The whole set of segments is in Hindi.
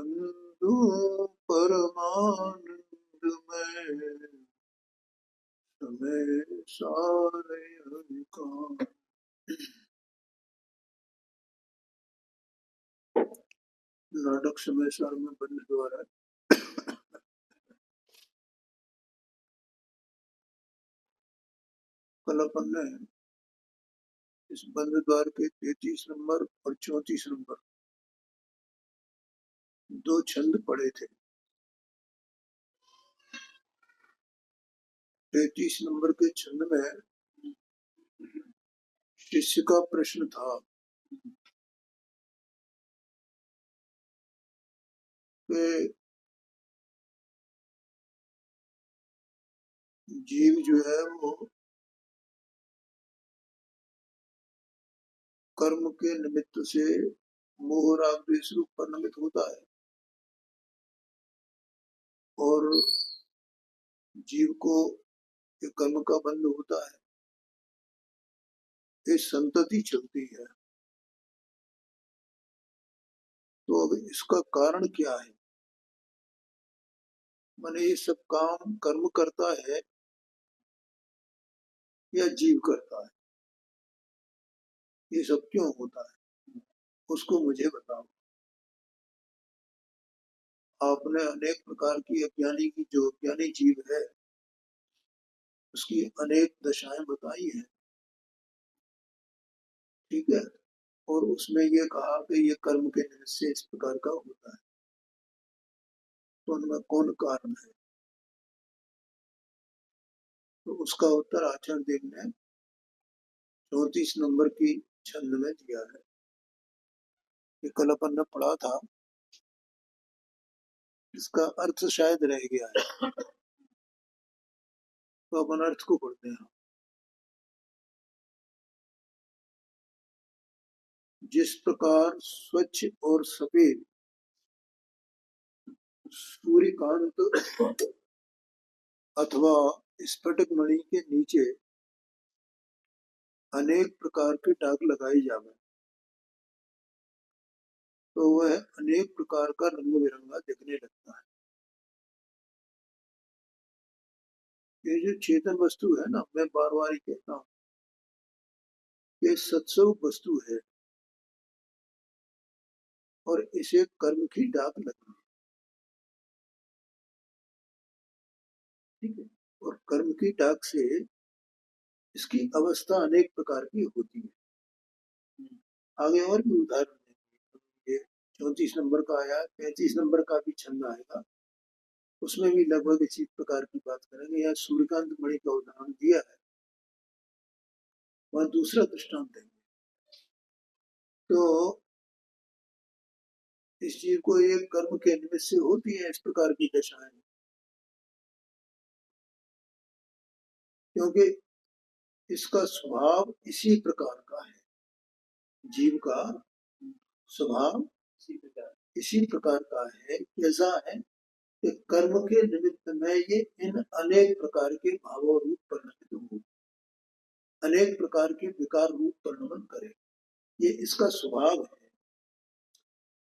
बंधु परमानंद में समय सारे अधिकार। नाटक समय सार में बंद द्वारा कल अपन ने इस बंद द्वार के 33 नंबर और 34 नंबर दो छंद पढ़े थे। 33 नंबर के छंद में शिष्य का प्रश्न था कि जीव जो है वो कर्म के निमित्त से मोह राग द्वेष रूप परिणमित होता है और जीव को ये कर्म का बंध होता है, ये संतति चलती है। तो अब इसका कारण क्या है? माने ये सब काम कर्म करता है या जीव करता है? ये सब क्यों होता है उसको मुझे बताओ। आपने अनेक प्रकार की अज्ञानी की जो अज्ञानी जीव है उसकी अनेक दशाएं बताई हैं, ठीक है, और उसमें ये कहा कि ये कर्म के निमित्त से इस प्रकार का होता है। तो उनमें कौन कारण है? तो उसका उत्तर आचार्य देव ने 34 नंबर की छंद में दिया है। ये कल अपन ने पढ़ा था, इसका अर्थ शायद रह गया है तो अपन अर्थ को पढ़ते हैं। जिस प्रकार स्वच्छ और सफेद सूर्यकांत अथवा स्फटिक मणि के नीचे अनेक प्रकार के दाग लगाए जावे तो वह अनेक प्रकार का रंग बिरंगा दिखने लगता है। ये जो चेतन वस्तु है ना, मैं बार बार ही कहता हूँ, ये सत्स्वरूप वस्तु है और इसे कर्म की डाक लगती है, ठीक है, और कर्म की डाक से इसकी अवस्था अनेक प्रकार की होती है। आगे और भी उदाहरण देंगे। ये 34 नंबर का आया, 35 नंबर का भी छंद आएगा, उसमें भी लगभग इसी प्रकार की बात करेंगे। यहाँ सूर्यकांत मणि का उदाहरण दिया है, वहां दूसरा दृष्टांत देंगे। तो इस चीज को एक कर्म के निमित्त से होती है इस प्रकार की दशाएं, क्योंकि इसका स्वभाव इसी प्रकार का है। जीव का स्वभाव इसी प्रकार का है। कैसा है कि कर्म के निमित्त में ये इन अनेक प्रकार के भावों रूप परिणमित हो, अनेक प्रकार के विकार रूप परिणमन करे, ये इसका स्वभाव है।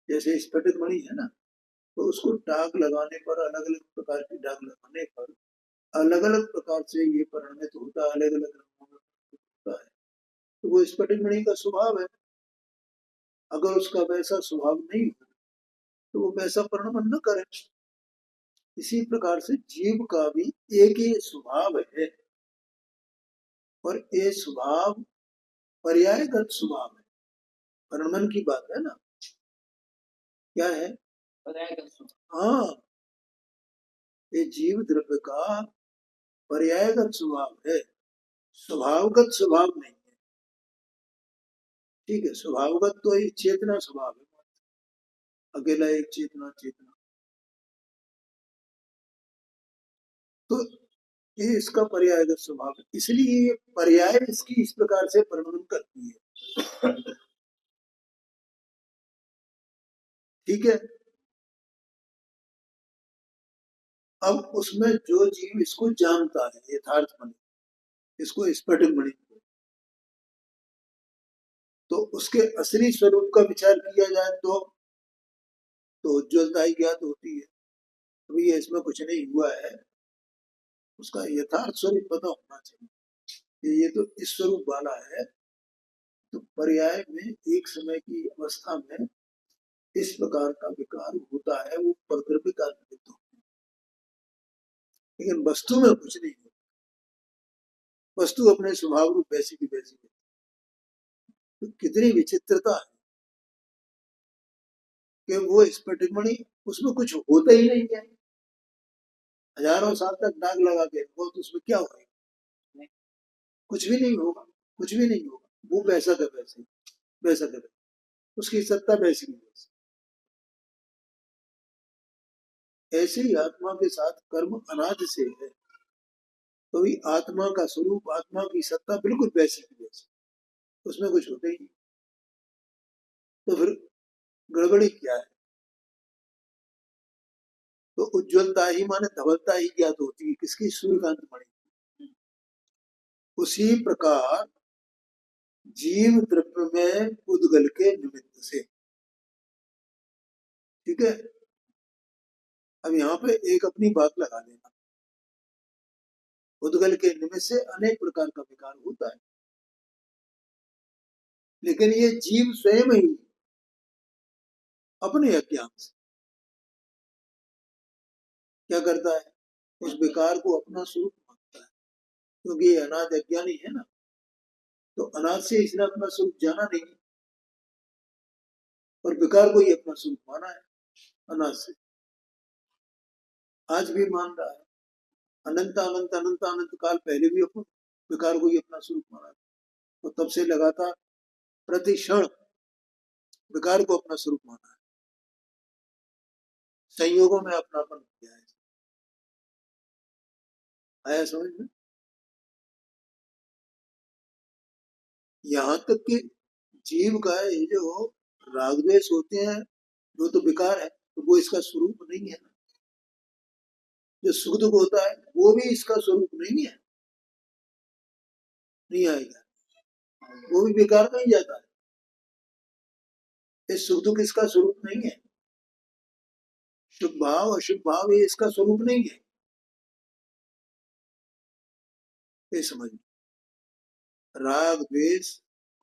जैसे स्फटिक मणि है ना, तो उसको दाग लगाने पर, अलग अलग प्रकार की दाग लगाने पर अलग अलग प्रकार से ये परिणमित होता है, अलग अलग रंगों में होता है। तो वो स्फटिक मणि का स्वभाव है। अगर उसका वैसा स्वभाव नहीं हो तो वो वैसा परिणमन न करे। इसी प्रकार से जीव का भी एक ही स्वभाव है और ये स्वभाव पर्यायगत स्वभाव है। परिणमन की बात है ना, क्या है? पर्यायगत स्वभाव। हाँ, ये जीव द्रव्य का पर्यायगत स्वभाव है, स्वभावगत स्वभाव नहीं है, ठीक है। स्वभावगत तो ये चेतना स्वभाव है, अकेला एक चेतना चेतना। तो ये इसका पर्यायगत स्वभाव है, इसलिए ये पर्याय इसकी इस प्रकार से परिणमन करती है, ठीक है। अब उसमें जो जीव इसको जानता है यथार्थ मणि, इसको स्फटिक मणि, तो उसके असली स्वरूप का विचार किया जाए तो तो उज्ज्वलता ही ज्ञात होती है। अभी ये इसमें कुछ नहीं हुआ है, उसका यथार्थ स्वरूप पता होना चाहिए। ये तो इस स्वरूप वाला है, तो पर्याय में एक समय की अवस्था में इस प्रकार का विकार होता है, वो प्रकृति का निमित्त होता है, लेकिन वस्तु में कुछ नहीं होता। वस्तु अपने स्वभाव रूप वैसी की वैसी है। तो कितनी विचित्रता है कि वो स्फटिक मणि, उसमें कुछ होता ही नहीं है। हजारों साल तक दाग लगा के वो, तो उसमें क्या होगा? कुछ भी नहीं होगा, कुछ भी नहीं होगा। वो वैसा का वैसे, वैसा का वैसे, उसकी सत्ता वैसी की वैसी। ऐसे ही आत्मा के साथ कर्म अनादि से है, तो भी आत्मा का स्वरूप, आत्मा की सत्ता बिल्कुल वैसी की वैसी, उसमें कुछ होता ही नहीं। तो फिर गड़बड़ी क्या है? तो उज्ज्वलता ही माने धवलता ही ज्ञात होती है किसकी? सूर्यकांत मणि। उसी प्रकार जीव द्रव्य में उद्गल के निमित्त से, ठीक है। अब यहाँ पे एक अपनी बात लगा देना, उद्गल के निमित्त से अनेक प्रकार का विकार होता है, लेकिन ये जीव स्वयं ही अपने अज्ञान से क्या करता है? उस विकार को अपना स्वरूप मानता है, क्योंकि ये अनाद अज्ञानी है ना, तो अनाद से इसने अपना स्वरूप जाना नहीं, और विकार को ही अपना स्वरूप माना है अनाद से। आज भी मान रहा है, अनंत अनंत अनंत अनंत काल पहले भी अपन विकार को ही अपना स्वरूप माना है, तो तब से लगातार प्रति क्षण विकार को अपना स्वरूप माना है, संयोगों में अपनापन किया है। आया समझ में? यहाँ तक कि जीव का ये जो राग द्वेष होते हैं, वो तो विकार है, तो वो इसका स्वरूप नहीं है ना। जो सुख दुख होता है वो भी इसका स्वरूप नहीं है, नहीं आएगा, वो भी विकार में ही जाता है। ये सुख दुख इसका स्वरूप नहीं है, शुभ भाव अशुभ भाव ये इसका स्वरूप नहीं है, ये समझ। राग द्वेष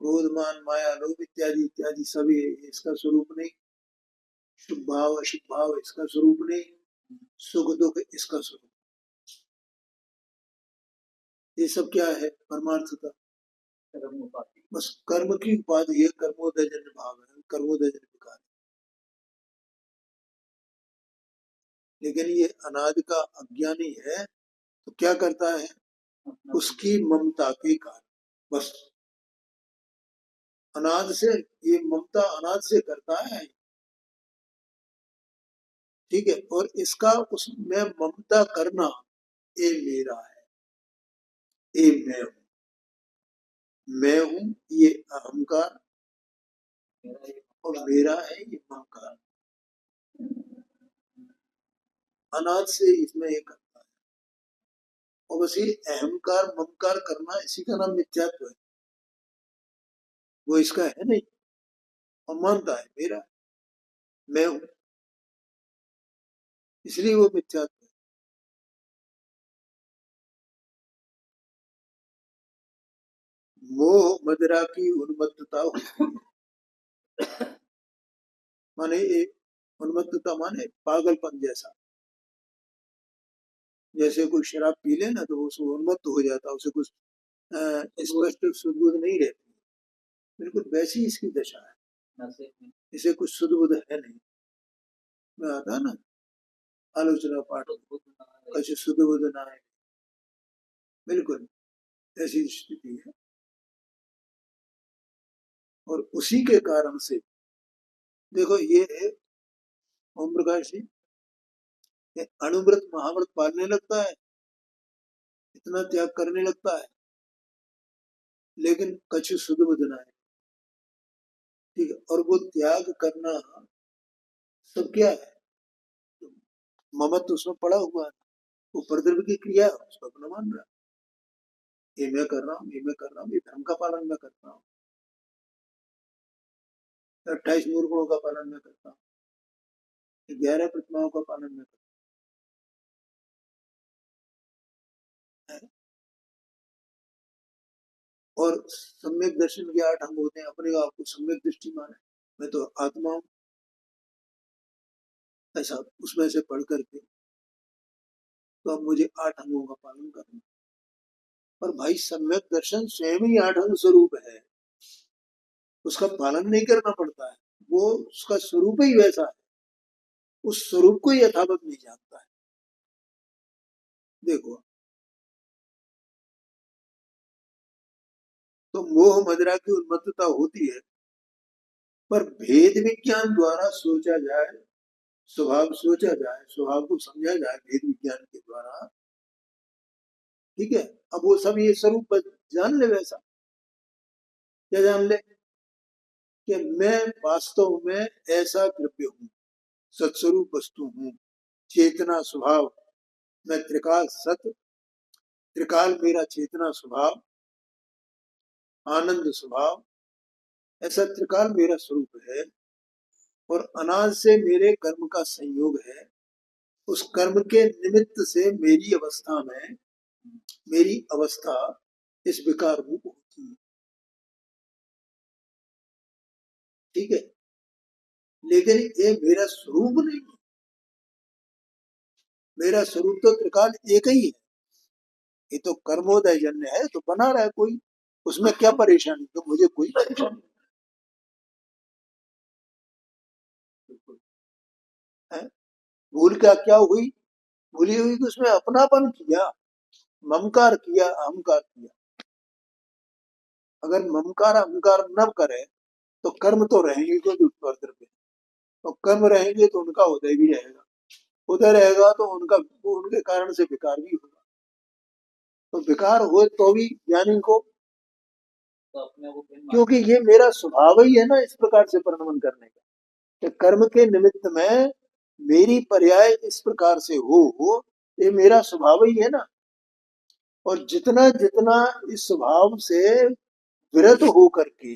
क्रोध मान माया लोभ इत्यादि इत्यादि सभी इसका स्वरूप नहीं, शुभ भाव अशुभ भाव इसका स्वरूप नहीं, सुख दुख इसका स्वरूप। ये सब क्या है? परमार्थता, बस कर्म की उपाधि है, कर्मोदयजन्य भाव है, कर्मोदयजन्य विकार। लेकिन ये अनादि का अज्ञानी है, तो क्या करता है? उसकी ममता के कारण, बस अनाद से, ये ममता अनाद से करता है, ठीक है। और इसका उसमें ममता करना, ये मेरा है, ये मैं हूं, ये अहंकार, और मेरा है ये ममकार, अनाद से इसमें ये करता है। और बस ये अहंकार ममकार करना, इसी का नाम मिथ्यात्व है। वो इसका है नहीं, और मानता है मेरा, मैं हूं, इसलिए वो मिथ्यात्व है। मोह मदिरा की उन्मत्तता होती है, माने एक उन्मत्तता माने पागलपन जैसा। जैसे कोई शराब पी ले ना, तो उसको उन्मत्त हो जाता है, उसे कुछ स्पष्ट सुध नहीं रहती, बिल्कुल वैसी इसकी दशा है। इसे कुछ सुध बुध है नहीं, मैं आता ना आलोचना पाठ, कुछ सुध बुध ना है, बिल्कुल ऐसी स्थिति है। और उसी के कारण से देखो, ये ओम प्रकाश जी, ये अणुव्रत महाव्रत पालने लगता है, इतना त्याग करने लगता है, लेकिन कछु सुध बुध ना है, ठीक है। और वो त्याग करना सब क्या है? ममत्व उसमें पड़ा हुआ है, वो प्रद्रव्य की क्रिया है, उसको अपना मान रहा है, ये मैं कर रहा हूँ, ये मैं कर रहा हूँ, ये धर्म का पालन मैं करता हूँ, 28 मूल गुणों का पालन मैं करता हूँ। 11 प्रतिमाओं का पालन न करें। और सम्यक दर्शन के 8 अंग होते हैं, अपने आप को सम्यक दृष्टि माने, मैं तो आत्मा हूं, ऐसा उसमें से पढ़ करके तो अब मुझे 8 अंगों का पालन करना। पर भाई सम्यक दर्शन स्वयं ही 8 अंग स्वरूप है, उसका पालन नहीं करना पड़ता है, वो उसका स्वरूप ही वैसा है, उस स्वरूप को यथावत नहीं जानता है। देखो, तो मोह मदिरा की उन्मत्तता होती है, पर भेद विज्ञान द्वारा सोचा जाए, स्वभाव सोचा जाए, स्वभाव को समझा जाए भेद विज्ञान के द्वारा, ठीक है। अब वो सब ये स्वरूप जान ले, वैसा क्या जान ले कि मैं वास्तव में ऐसा द्रव्य हूं, सत्स्वरूप वस्तु हूं, चेतना स्वभाव, मैं त्रिकाल सत, त्रिकाल मेरा चेतना स्वभाव, आनंद स्वभाव, ऐसा त्रिकाल मेरा स्वरूप है। और अनाज से मेरे कर्म का संयोग है, उस कर्म के निमित्त से मेरी अवस्था में, मेरी अवस्था इस विकार रूप होती है, ठीक है। लेकिन ये मेरा स्वरूप नहीं है, मेरा स्वरूप तो त्रिकाल एक ही है, ये तो कर्मोदय जन्य है, तो बना रहा है कोई, उसमें क्या परेशानी, तो मुझे कोई परेशानी है। भूल क्या क्या हुई, भूली हुई कि उसमें अपनापन किया, ममकार किया, अहंकार किया। अगर ममकार अहंकार न करे तो कर्म तो रहेंगे क्योंकि उत्तर पे, और कर्म रहेंगे तो उनका उदय भी रहेगा, उदय रहेगा तो उनका, उनके कारण से विकार भी होगा, तो विकार हो तो भी ज्ञानी को, तो अपने को, क्योंकि ये मेरा स्वभाव ही है ना इस प्रकार से परिणमन करने का, कि कर्म के निमित्त में मेरी पर्याय इस प्रकार से हो, ये मेरा स्वभाव ही है ना। और जितना जितना इस स्वभाव से विरत हो करके,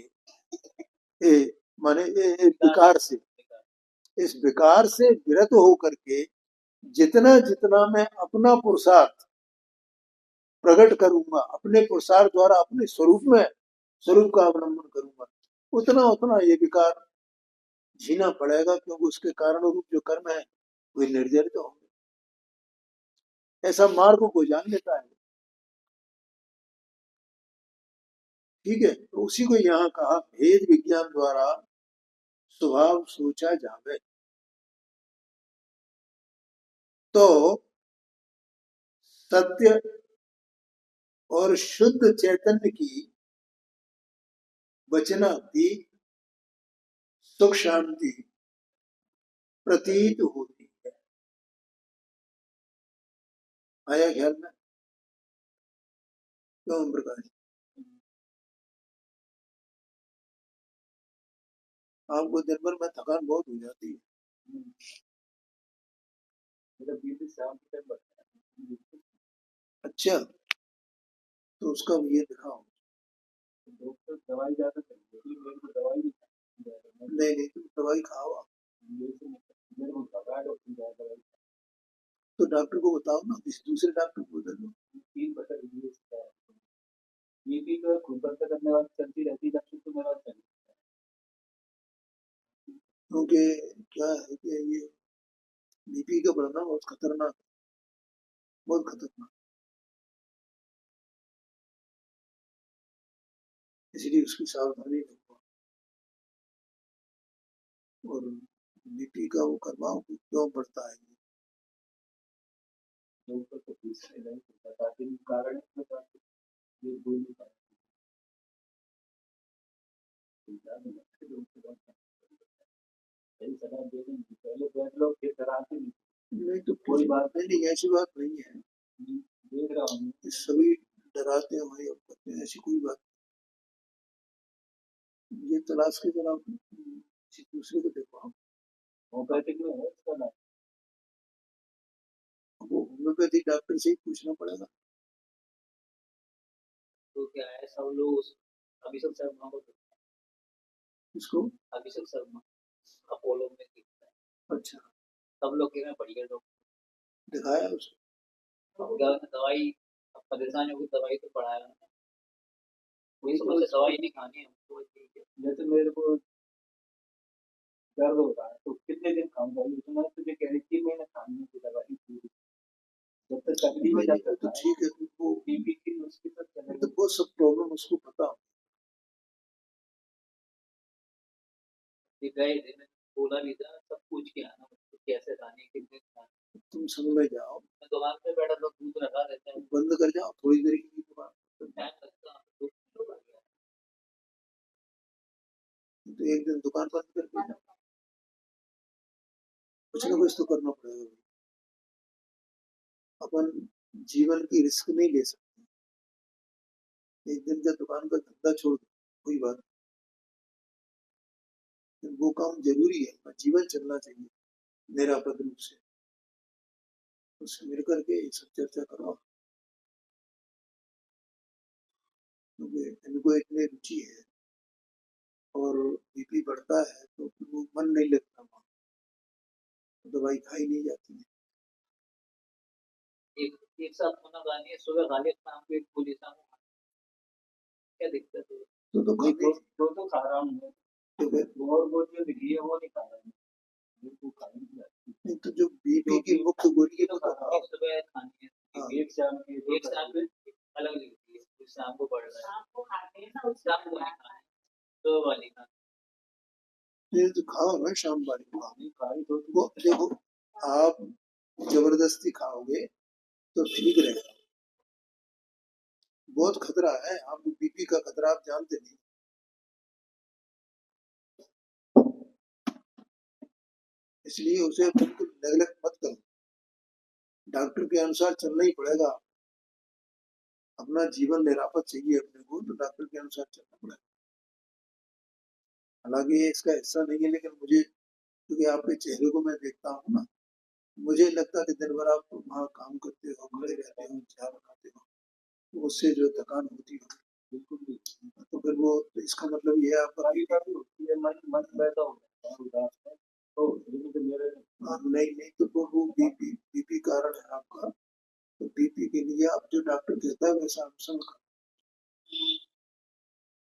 माने विकार से, इस विकार से विरत हो करके जितना जितना मैं अपना पुरुषार्थ प्रकट करूंगा, अपने पुरुषार्थ द्वारा अपने स्वरूप में, स्वरूप का अवलंबन करूंगा, उतना उतना ये विकार झीना पड़ेगा, क्योंकि उसके कारण रूप जो कर्म है वे निर्जरित होंगे। ऐसा मार्ग को जान लेता है, ठीक है। तो उसी को यहाँ कहा भेद विज्ञान द्वारा स्वभाव सोचा जावे। तो सत्य और शुद्ध चैतन्य की वचना भी सुख शांति प्रतीत होती है। आया ख्याल में? क्यों प्रकाश, आपको दिन भर में थकान बहुत हो जाती है, मेरा बीपी शाम के टाइम बढ़ता है। अच्छा, तो उसका ये दिखाओ, डॉक्टर दवाई ज्यादा चाहिए, मेरे को दवाई नहीं, नहीं तुम दवाई खाओ आप, मेरे को घबराहट होती है दवाई, तो डॉक्टर को बताओ ना, किसी दूसरे डॉक्टर को बता दो। 3% बीपी का खून परीक्षा करने वाली चलती रहती है, डॉक्टर तो मेरा चलती, क्योंकि क्या है कि ये बीपी का बढ़ना बहुत खतरनाक, बहुत खतरनाक, इसलिए उसकी सावधानी रखो। और बीपी का वो करवाओ कि क्यों बढ़ता है, ऊपर तो पीछे नहीं बताते कारण ये बोल नहीं पाते, सही सलाह दे देंगे, पहले बैठ लो फिर कराते नहीं तो कोई बात नहीं, ऐसी बात नहीं है, देख रहा हूँ सभी डराते हैं भाई, अब करते हैं, ऐसी कोई बात, ये तलाश के जरा किसी दूसरे को देखो आप, होम्योपैथिक में है इसका नाम, वो होम्योपैथिक डॉक्टर से ही पूछना पड़ेगा। तो क्या है, सब लोग अभिषेक शर्मा को, इसको अभिषेक शर्मा अपोलो में दिखता है। अच्छा, सब लोग कह रहे हैं बढ़िया लोग दिखाया उसको। अब क्या दवाई, अब परेशानी होगी दवाई तो पढ़ाया ना, कोई सुबह से दवाई नहीं खानी है हमको, ठीक है। जैसे मेरे को दर्द होता है तो कितने दिन खाऊंगा, इतना तुझे कह रही 3 महीने खानी है दवाई पूरी, जब तक तकलीफ में जब तो ठीक है, वो बीपी की उसकी सब चलेगा। तो वो सब प्रॉब्लम उसको पता हो। गए थे, मैंने बोला भी था सब पूछ के आना मुझको, कैसे खानी है कितने खानी। तुम समय में जाओ, मैं दुकान पे बैठा तो दूध रखा रहता है, बंद कर जाओ थोड़ी देर के लिए दुकान, टाइम लगता है 2 किलो का गया। तो एक दिन दुकान बंद करके जाओ, कुछ ना कुछ तो करना पड़ेगा। अपन जीवन की रिस्क नहीं ले सकते। एक दिन का दुकान का धंधा छोड़ दो, कोई बात नहीं, वो काम जरूरी है, जीवन चलना चाहिए निरापद रूप से। उससे मिल करके ये सब चर्चा करो, क्योंकि इनको इतनी रुचि है और बीपी बढ़ता है तो वो मन नहीं लगता वहाँ, दवाई खाई नहीं जाती है। एक साथ खाना खानी है, सुबह खा लिया, शाम को एक गोली, शाम को क्या दिक्कत है। तो खाने तो खा रहा हूँ, तो फिर और वो जो लिखी है वो नहीं खा रहा हूँ। नहीं, तो जो बीपी की मुक्त गोली है वो तो खाओ। सुबह खानी है, हाँ, एक शाम में अलग लिखती है, कुछ शाम को पढ़ रहा है, शाम को खाते हैं ना, शाम को नहीं खाना है, सुबह वाली खाना। ये तो खाओ ना, शाम वाली खाओ। वो देखो, आप जबरदस्ती खाओगे तो ठीक रहेगा, बहुत खतरा है, आप बीपी का खतरा आप जानते नहीं, इसलिए उसे बिल्कुल नेगलेक्ट मत करो, डॉक्टर के अनुसार चलना ही पड़ेगा। अपना जीवन निरापद चाहिए अपने को, तो डॉक्टर के अनुसार चलना पड़ेगा। हालांकि ये इसका हिस्सा नहीं है, लेकिन मुझे, क्योंकि आपके चेहरे को मैं देखता हूँ ना, मुझे लगता है कि दिन भर आप वहाँ काम करते हो, खड़े रहते हो, चाय बनाते हो, तो उससे जो थकान होती है बिल्कुल भी, तो फिर वो, तो इसका मतलब ये है आपका मन पैदा हो जाता है, तो नहीं नहीं, तो वो बीपी बीपी कारण है आपका, तो बीपी के लिए आप जो डॉक्टर कहता है वैसा अनुसरण करो,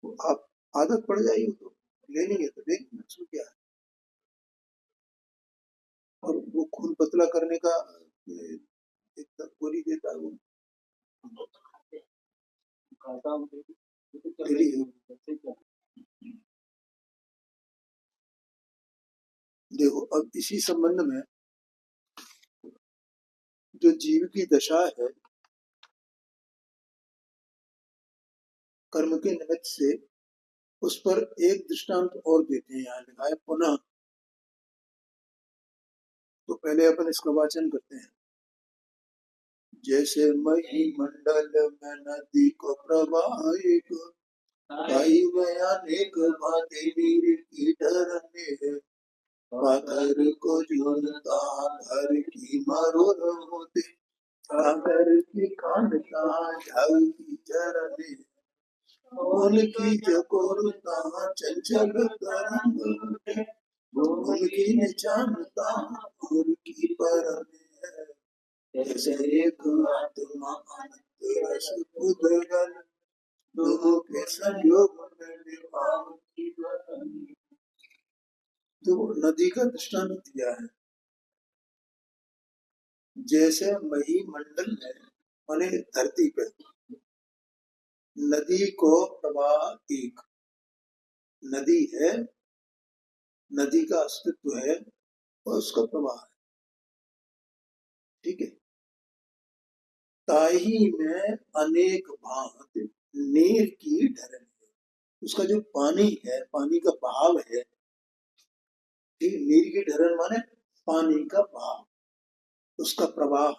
तो आप आदत पड़ जाएगी, तो लेनी है तो लेनी, उसमें क्या है। और वो खून पतला करने का एक गोली देता है वो, खाता हूँ डेली। देखो, अब इसी संबंध में जो जीव की दशा है कर्म के निमित्त से, उस पर एक दृष्टांत और देते हैं, यहाँ लिखा है पुनः। तो पहले अपन इसका वाचन करते हैं। जैसे मही मंडल में नदी को प्रवाह एक, ताई में अनेक भांति नीर की ढरने, पाथर को जोड़ता घर की मरोर होते, सागर की खानता ढल की चरने, उनकी चकोरता चंचल तरंग उठे, उनकी निचानता उनकी परने है, जैसे एक आत्मा अनंत रस उदगल, दोनों के संयोग में निभाव की बरनी। तो नदी का दृष्टांत दिया है, जैसे मही मंडल में, माने धरती पे नदी को प्रवाह एक, नदी है, नदी का अस्तित्व है और उसका प्रवाह है, ठीक है। ताही में अनेक भांत नीर की ढरन है, उसका जो पानी है, पानी का बहाव है, ठीक, नीर की ढरन माने पानी का बहाव, उसका प्रवाह,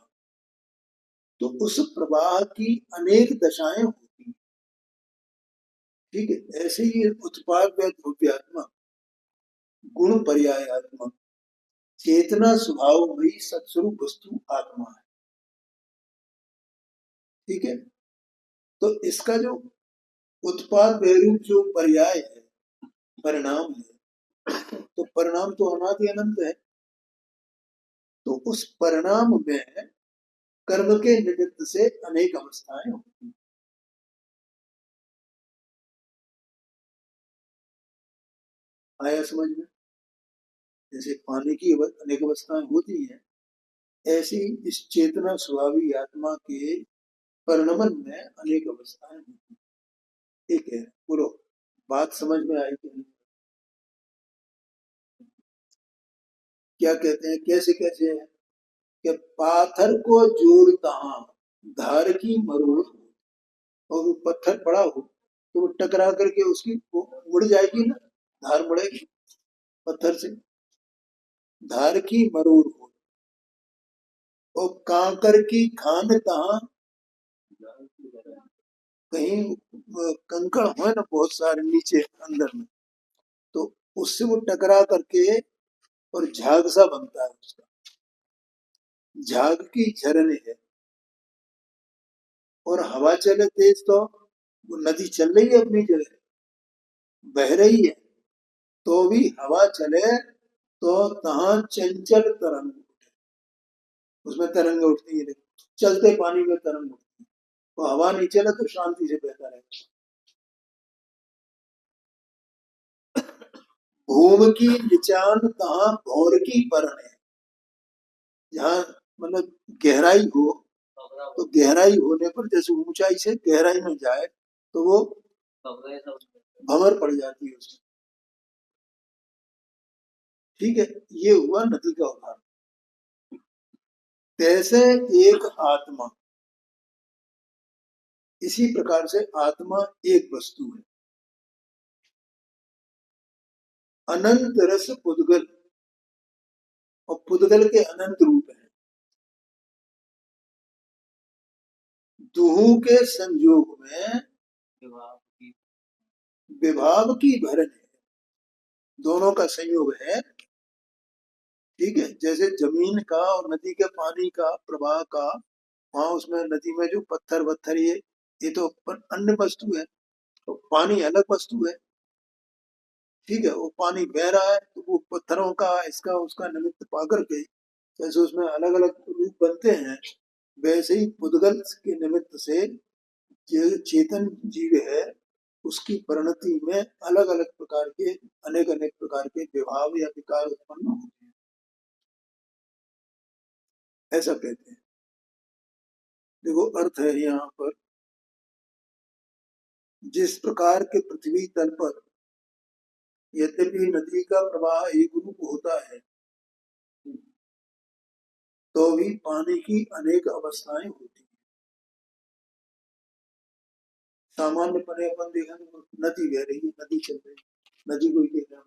तो उस प्रवाह की अनेक दशाएं होती, ठीक है। ऐसे ही उत्पाद व द्रव्यात्मक गुण पर्यायात्मक चेतना स्वभाव वही सत्स्वरूप वस्तु आत्मा है, ठीक है। तो इसका जो उत्पाद रूप जो पर्याय है, परिणाम है, तो परिणाम तो अनादि अनंत है, तो उस परिणाम में कर्म के निमित्त से अनेक अवस्थाएं होती हैं। आया समझ में? जैसे पानी की अनेक अवस्थाएं होती हैं, ऐसी इस चेतना स्वभावी आत्मा के परिणमन में अनेक अवस्थाएं होती हैं। ठीक है, बोलो, बात समझ में आई कि नहीं? क्या कहते हैं, कैसे कैसे है कि पाथर को जोड़ता धार की मरोड़, और वो पत्थर पड़ा हो तो वो टकरा करके उसकी मुड़ जाएगी ना, धार मुड़ेगी पत्थर से। धार की मरोड़ हो, और कांकर की खान तहा, कहीं कंकड़ हो ना बहुत सारे नीचे अंदर में, तो उससे वो टकरा करके और झाग सा बनता है उसका, झाग की झरने है। और हवा चले तेज तो वो नदी चल रही है अपनी जगह, बह रही है, तो भी हवा चले तो तहां चंचल तरंग, उसमें तरंग उठती है, चलते पानी में तरंग उठती है। तो हवा नहीं चले तो शांति से बहता रहेगा। भूम की निचान तहां भौर की परण है, जहाँ मतलब गहराई हो, तो गहराई होने पर जैसे ऊंचाई से गहराई में जाए तो वो भंवर पड़ जाती है उसमें। ठीक है, ये हुआ नदी का उदाहरण। कैसे एक आत्मा, इसी प्रकार से आत्मा एक वस्तु है। अनंत रस पुद्गल, और पुद्गल के अनंत रूप है। दुहू के संयोग में विभाव की भरण है, दोनों का संयोग है। ठीक है, जैसे जमीन का और नदी के पानी का प्रवाह का, वहां उसमें नदी में जो पत्थर वत्थर ये तो अन्य वस्तु है, तो पानी अलग वस्तु है। ठीक है, वो पानी बह रहा है तो वो पत्थरों का इसका उसका निमित्त पा करके जैसे उसमें अलग अलग रूप बनते हैं, वैसे ही पुद्गल के निमित्त से जो चेतन जीव है उसकी परिणति में अलग अलग प्रकार के अनेक अनेक प्रकार के विभाव या विकार उत्पन्न होते हैं, ऐसा कहते हैं। देखो अर्थ है यहाँ पर, जिस प्रकार के पृथ्वी तल पर यद्यपि नदी का प्रवाह एक रूप होता है, तो भी पानी की अनेक अवस्थाएं होती हैं। सामान्य पने अपन देखा तो नदी बह रही है, नदी चल रही है, नदी को ही देखा,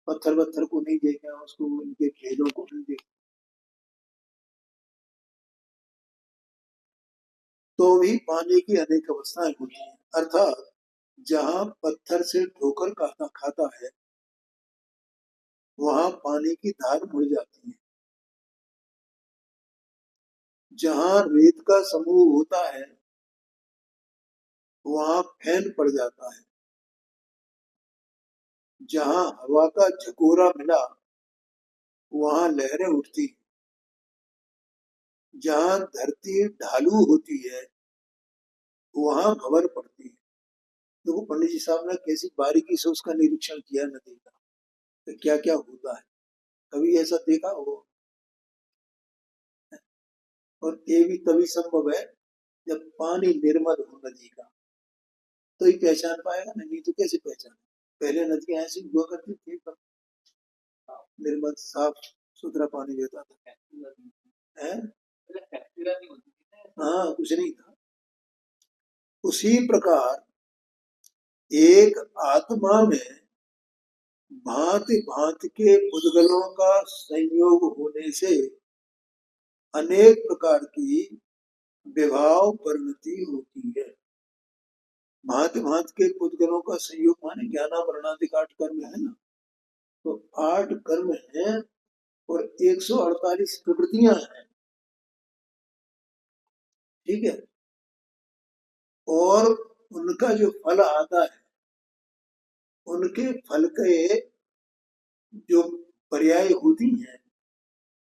पत्थर वत्थर को नहीं देखा, उसको उनके भेदों को नहीं देखा, तो भी पानी की अनेक अवस्थाएं होती हैं। अर्थात जहाँ पत्थर से ठोकर खाता है वहां पानी की धार मुड़ जाती है। जहाँ रेत का समूह होता है वहां फैन पड़ जाता है। जहाँ हवा का झकोरा मिला वहां लहरें उठती हैं। जहाँ धरती ढालू होती है वहां भंवर पड़ती है। देखो पंडित जी साहब ने कैसी बारीकी से उसका निरीक्षण किया नदी का, तो क्या क्या होता है, कभी ऐसा देखा हो? और ये भी तभी संभव है जब पानी निर्मल हो नदी का, तो ही पहचान पाएगा ना, नहीं तो कैसे पहचान? पहले नदियां ऐसी हुआ करती थी, पर निर्मल साफ सुथरा पानी बहता था, है? हाँ, कुछ नहीं था। उसी प्रकार एक आत्मा में भांति भांति के पुद्गलों का संयोग होने से अनेक प्रकार की विभाव परिणति होती है। भांति भांति के पुद्गलों का संयोग माने ज्ञानावरणाधिकार कर्म है ना, तो 8 कर्म हैं और 148 प्रवृत्तियां हैं। ठीक है, और उनका जो फल आता है, उनके फल के जो पर्याय होती हैं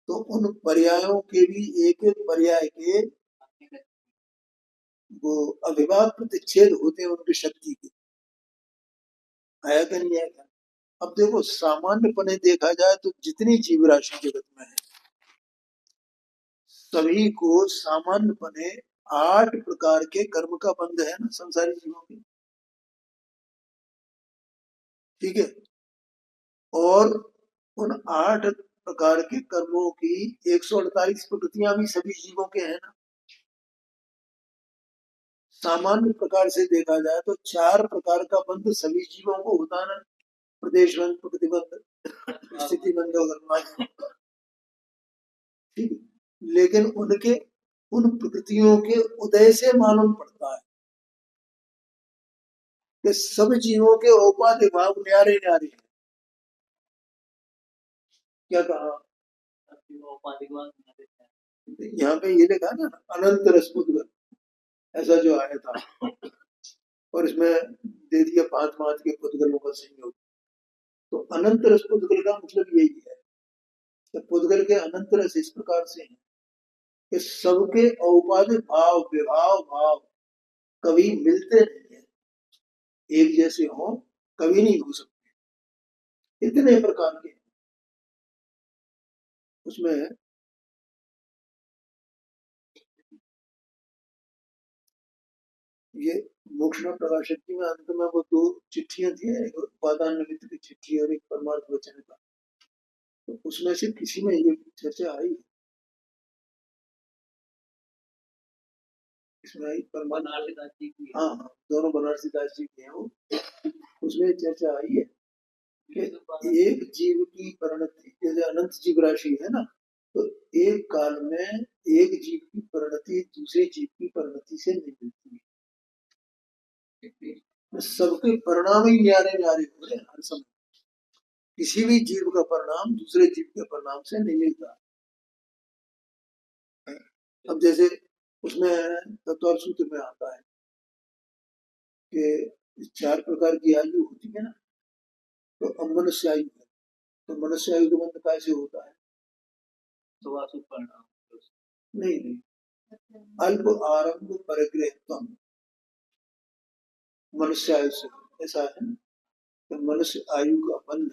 तो उन पर्यायों के भी एक एक पर्याय के वो अभिभाव प्रतिच्छेद होते हैं उनकी शक्ति के। आया कि नहीं आया? अब देखो सामान्यपने देखा जाए तो जितनी जीव राशि जगत में है सभी को सामान्यपने 8 प्रकार के कर्म का बंध है ना संसारी जीवों के, ठीक है। और उन 8 प्रकार के कर्मों की 148 प्रकृतियां भी सभी जीवों के हैं ना। सामान्य प्रकार से देखा जाए तो 4 प्रकार का बंध सभी जीवों को होता है ना, प्रदेश बंध, प्रकृति बंध, स्थिति बंध और कर्म, ठीक है। लेकिन उनके उन प्रकृतियों के उदय से मालूम पड़ता है कि सब जीवों के औपाधिक भाव न्यारे न्यारे हैं। क्या कहा? यहाँ पे ये लिखा ना अनंत रसपुद्गल, ऐसा जो आया था और इसमें दे दिया 5 मास के पुद्गलों का संयोग। तो अनंत रस पुद्गल का मतलब यही है कि पुद्गल के अनंत रस इस प्रकार से हैं कि सबके औपाधिक भाव विभाव भाव कभी मिलते नहीं है, एक जैसे हो कभी नहीं हो सकते, इतने प्रकार के। उसमें ये मोक्षणा प्रकाशक की में अंत में वो 2 चिट्ठियां थी, एक उपादान निमित्त की चिट्ठी और एक परमार्थ वचन का। तो उसमें से किसी में ये चर्चा आई, इसमें आई बनारसी दास जी की। हाँ हाँ, दोनों बनारसी दास जी के हैं वो। उसमें चर्चा आई है कि एक जीव की परिणति, जैसे अनंत जीव राशि है ना, तो एक काल में एक जीव की परिणति दूसरे जीव की परिणति से नहीं मिलती है। सबके परिणाम ही न्यारे न्यारे हो रहे हैं हर समय, किसी भी जीव का परिणाम दूसरे जीव के परिणाम से नहीं मिलता। अब जैसे उसमें तत्व सूत्र में आता है कि 4 प्रकार की आयु होती है ना, तो अब मनुष्य आयु है, तो मनुष्य आयु का बंध कैसे होता है? नहीं नहीं, अल्प आरंभ परिग्रहत्वम मनुष्य आयु से, ऐसा है ना, तो मनुष्य आयु का बंध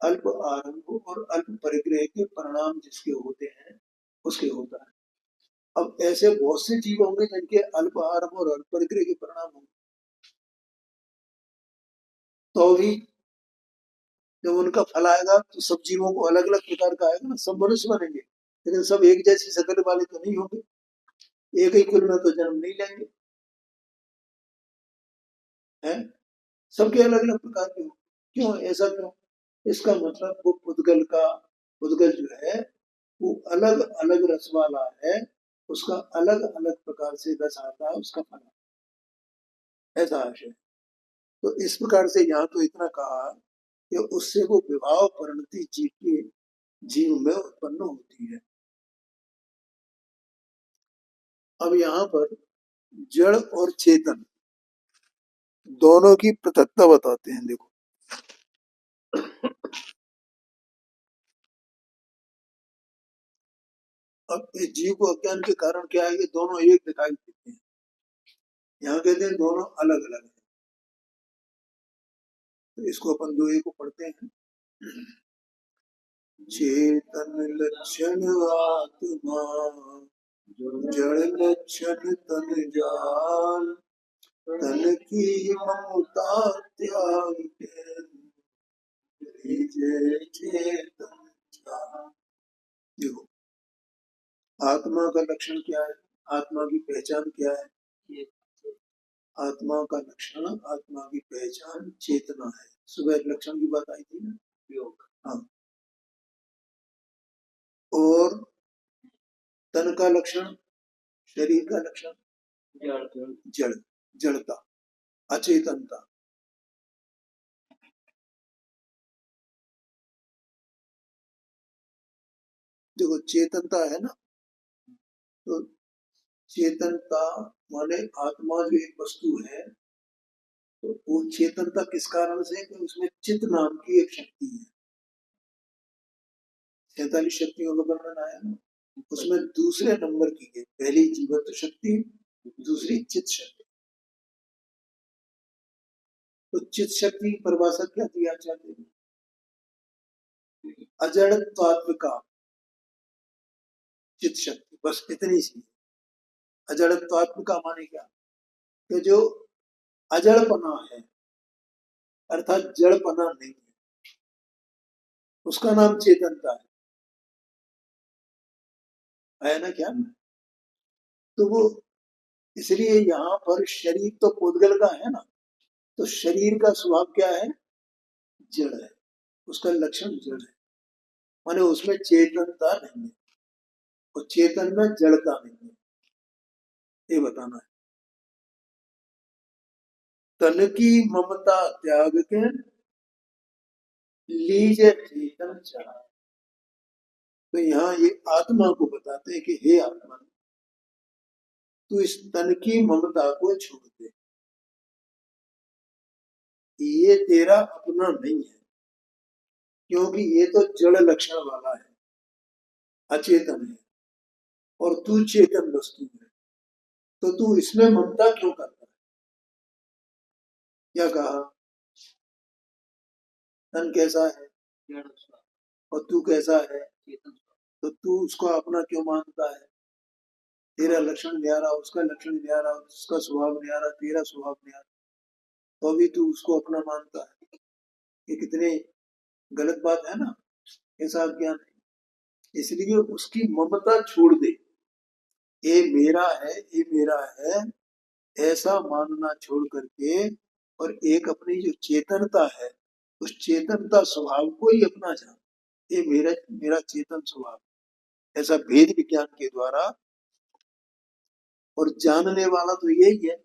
अल्प आरंभ और अल्प परिग्रह के परिणाम जिसके होते हैं उसके होता है। अब ऐसे बहुत से जीव होंगे जिनके अल्प आरंभ और अल्प परिग्रह के परिणाम होंगे, तो भी जब उनका फल आएगा तो सब जीवों को अलग अलग प्रकार का आएगा ना, सब मनुष्य बनेंगे लेकिन सब एक जैसी शकल वाले तो नहीं होंगे, एक ही कुल में तो जन्म नहीं लेंगे, हैं? सबके अलग अलग प्रकार के होंगे। क्यों ऐसा क्यों? इसका मतलब वो पुद्गल जो है वो अलग अलग रस वाला है, उसका अलग अलग प्रकार से रस आता है, उसका फल ऐसा आशय। तो इस प्रकार से यहाँ तो इतना कहा कि उससे वो विभाव परिणति जीव में उत्पन्न होती है। अब यहाँ पर जड़ और चेतन दोनों की पृथकता बताते हैं। देखो अब इस जीव को अज्ञान के कारण क्या है, ये दोनों एक दिखाई देते हैं, यहाँ कहते हैं दोनों अलग अलग है। तो इसको अपन दो एक को पढ़ते हैं। चेतन लक्षण आत्मा, जड़ लक्षण तन जाल, तन की ममता त्याग जय चेतन जाल। देखो आत्मा का लक्षण क्या है, आत्मा की पहचान क्या है? आत्मा का लक्षण, आत्मा की पहचान चेतना है। सुबह लक्षण की बात आई थी ना, योग। हाँ, और तन का लक्षण, शरीर का लक्षण जड़, जड़ता, अचेतनता। देखो चेतनता है ना, तो चेतनता माने आत्मा जो एक वस्तु है, तो वो चेतनता किस कारण से, कि उसमें चित्त नाम की एक शक्ति है। 46 शक्तियों का वर्णन आया ना, उसमें दूसरे नंबर की है, पहली जीवत्व शक्ति, दूसरी चित्त शक्ति। तो चित्त शक्ति की परिभाषा क्या थी आचार्य ने? अजड़त्वात्मिका चित्त शक्ति, बस इतनी सी। अजड़त्वात्मिका माने क्या? कि जो अजड़पना है, अर्थात जड़पना नहीं है, उसका नाम चेतनता है ना क्या? तो वो इसलिए यहाँ पर शरीर तो पुद्गल का है ना, तो शरीर का स्वभाव क्या है? जड़ है, उसका लक्षण जड़ है, माने उसमें चेतनता नहीं है, और चेतन में जड़ता नहीं है, ये बताना है। तन की ममता त्याग के लीजे चेतन चाह। तो यहाँ ये आत्मा को बताते हैं कि हे आत्मा, तू इस तन की ममता को छोड़ दे, ये तेरा अपना नहीं है, क्योंकि ये तो जड़ लक्षण वाला है, अचेतन है, और तू चेतन वस्तु है, तो तू इसमें ममता क्यों करता है? क्या कहा? तन कैसा है और तू कैसा है, तो तू उसको अपना क्यों मानता है? तेरा लक्षण न्यारा, उसका लक्षण न्यारा, उसका स्वभाव न्यारा, तेरा स्वभाव न्यारा, तो भी तू उसको अपना मानता है। ये कितने गलत बात है ना, ऐसा ज्ञान है। इसलिए उसकी ममता छोड़ दे, ये मेरा है, ये मेरा है, ऐसा मानना छोड़ करके, और एक अपनी जो चेतनता है, उस चेतनता स्वभाव को ही अपना जान, ये मेरा मेरा चेतन स्वभाव, ऐसा भेद विज्ञान के द्वारा। और जानने वाला तो यही है,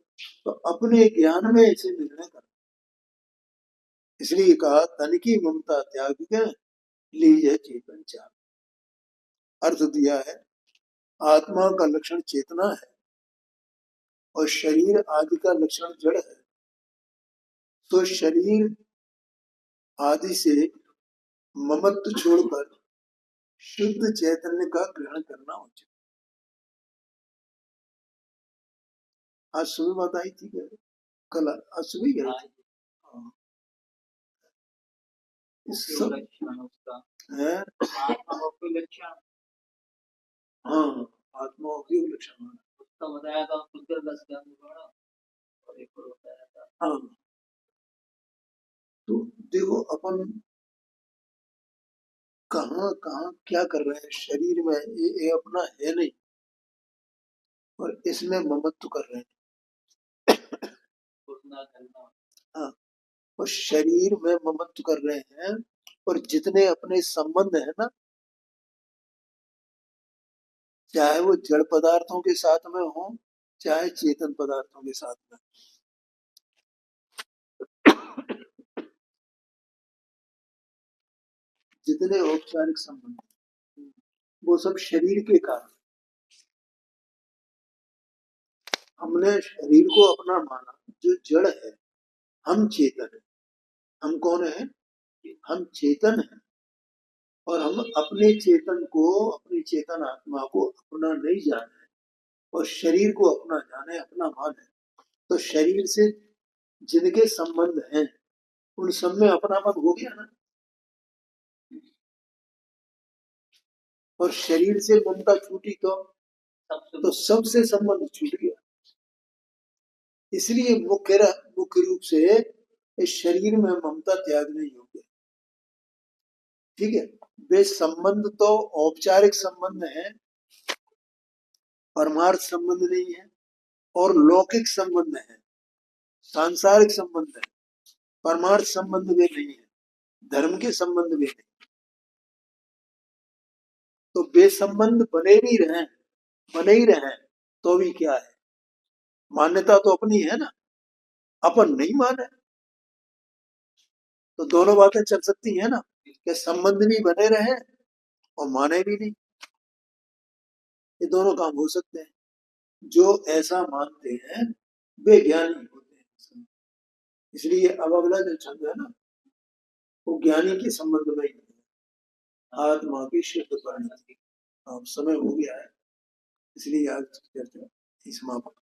तो अपने ज्ञान में ऐसे निर्णय कर। इसलिए कहा तन की ममता त्याग के लीजिए चेतन चाह। अर्थ दिया है आत्मा का लक्षण चेतना है, और शरीर आदि का लक्षण जड़ है, तो शरीर आदि से ममत्व छोड़कर शुद्ध चैतन्य का ग्रहण करना उचित। आज सुबह बात आई थी क्या? कल आज सुबह ही आई थी। हाँ। इस सब है हाँ, आत्मा की लक्षण उसका बताया था, और एक और बताया था। हाँ, तो देखो अपन कहाँ कहाँ क्या कर रहे हैं शरीर में, ये अपना है नहीं, और इसमें ममत्व कर रहे हैं। हाँ, और शरीर में ममत्व कर रहे हैं, और जितने अपने संबंध है ना, चाहे वो जड़ पदार्थों के साथ में हो, चाहे चेतन पदार्थों के साथ में, जितने औपचारिक संबंध, वो सब शरीर के कारण। हमने शरीर को अपना माना, जो जड़ है, हम चेतन है। हम कौन है? हम चेतन है, और हम अपने चेतन को, अपनी चेतन आत्मा को अपना नहीं जाने, और शरीर को अपना जाने, अपना माने। तो शरीर से जिनके संबंध हैं, उन सब में अपना मत हो गया ना, और शरीर से ममता छूटी तो सबसे संबंध छूट गया। इसलिए मुख्य रूप से इस शरीर में ममता त्यागने योग्य। ठीक है, वे संबंध तो औपचारिक संबंध है, परमार्थ संबंध नहीं है, और लौकिक संबंध है, सांसारिक संबंध है। परमार्थ संबंध वे नहीं है, धर्म के संबंध वे नहीं। तो वे संबंध बने भी रहे, बने ही रहे, तो भी क्या है, मान्यता तो अपनी है ना, अपन नहीं माने, तो दोनों बातें चल सकती है ना, कि संबंध भी बने रहे और माने भी नहीं, ये दोनों काम हो सकते हैं। जो ऐसा मानते हैं वे ज्ञानी होते हैं। इसलिए अब अगला जो छंद है ना, वो ज्ञानी के संबंध में ही है। आत्मा की शुद्ध परिणति। अब समय हो गया है, इसलिए आज चर्चा समाप्त।